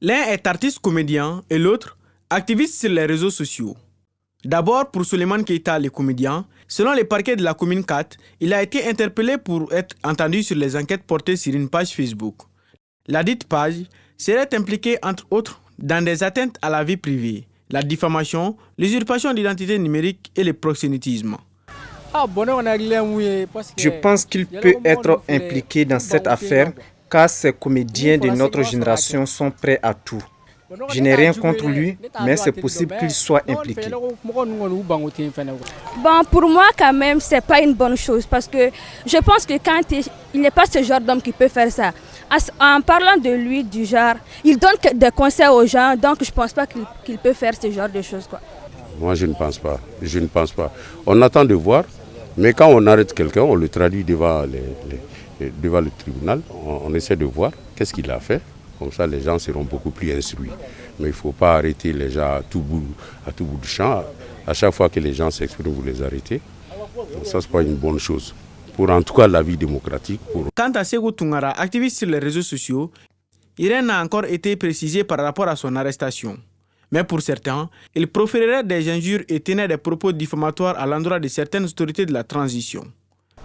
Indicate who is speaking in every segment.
Speaker 1: L'un est artiste comédien et l'autre activiste sur les réseaux sociaux. D'abord, pour Souleymane Keita, le comédien, selon les parquets de la commune 4, il a été interpellé pour être entendu sur les enquêtes portées sur une page Facebook. La dite page serait impliquée, entre autres, dans des atteintes à la vie privée, la diffamation, l'usurpation d'identité numérique et le proxénétisme.
Speaker 2: Je pense qu'il peut être impliqué dans cette affaire car ces comédiens de notre génération sont prêts à tout. Je n'ai rien contre lui, mais c'est possible qu'il soit impliqué.
Speaker 3: Bon, pour moi, quand même, ce n'est pas une bonne chose parce que je pense que quand il n'est pas ce genre d'homme qui peut faire ça. En parlant de lui, du genre, il donne des conseils aux gens, donc je ne pense pas qu'il peut faire ce genre de choses, quoi.
Speaker 4: Moi, je ne pense pas. Je ne pense pas. On attend de voir, mais quand on arrête quelqu'un, on le traduit devant le tribunal. On essaie de voir qu'est-ce qu'il a fait. Comme ça, les gens seront beaucoup plus instruits. Mais il ne faut pas arrêter les gens à tout bout du champ. À chaque fois que les gens s'expriment, vous les arrêtez. Donc ça, ce n'est pas une bonne chose. Pour en tout cas la vie démocratique.
Speaker 1: Quant à Ségou Toungara, activiste sur les réseaux sociaux, rien n'a encore été précisé par rapport à son arrestation. Mais pour certains, il proférerait des injures et tenait des propos diffamatoires à l'endroit de certaines autorités de la transition.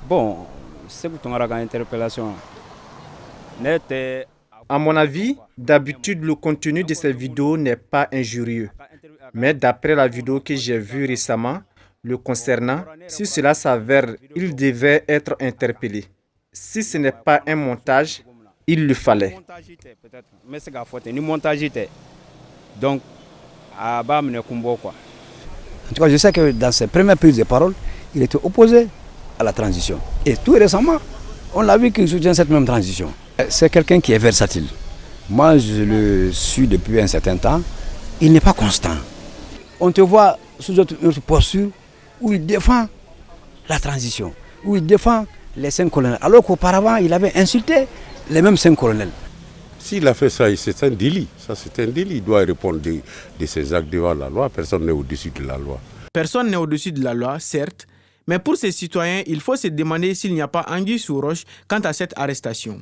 Speaker 5: Bon, Ségou Toungara, interpellation.
Speaker 2: À mon avis, d'habitude, le contenu de ces vidéos n'est pas injurieux. Mais d'après la vidéo que j'ai vue récemment, le concernant, si cela s'avère, il devait être interpellé. Si ce n'est pas un montage, il le fallait.
Speaker 5: Donc,
Speaker 6: en tout cas, je sais que dans ses premières prises de parole, il était opposé à la transition. Et tout récemment, on l'a vu qu'il soutient cette même transition. C'est quelqu'un qui est versatile. Moi, je le suis depuis un certain temps. Il n'est pas constant. On te voit sous notre posture où il défend la transition, où il défend les 5 colonels, alors qu'auparavant, il avait insulté les mêmes 5 colonels.
Speaker 4: S'il a fait ça, c'est un délit. Ça, c'est un délit. Il doit répondre de ses actes devant la loi. Personne n'est au-dessus de la loi.
Speaker 1: Personne n'est au-dessus de la loi, certes, mais pour ces citoyens, il faut se demander s'il n'y a pas anguille sous roche quant à cette arrestation.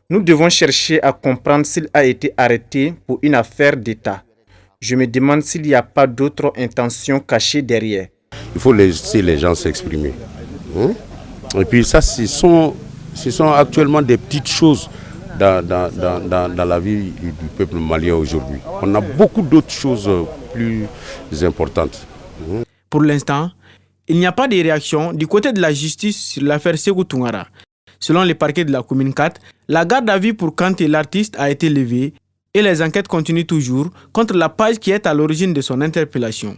Speaker 2: Nous devons chercher à comprendre s'il a été arrêté pour une affaire d'État. Je me demande s'il n'y a pas d'autres intentions cachées derrière.
Speaker 4: Il faut laisser les gens s'exprimer. Et puis ça, ce sont actuellement des petites choses dans la vie du peuple malien aujourd'hui. On a beaucoup d'autres choses plus importantes.
Speaker 1: Pour l'instant, il n'y a pas de réaction du côté de la justice sur l'affaire Ségou Toungara. Selon les parquets de la commune 4, la garde à vue pour Kanté l'artiste a été levée et les enquêtes continuent toujours contre la page qui est à l'origine de son interpellation.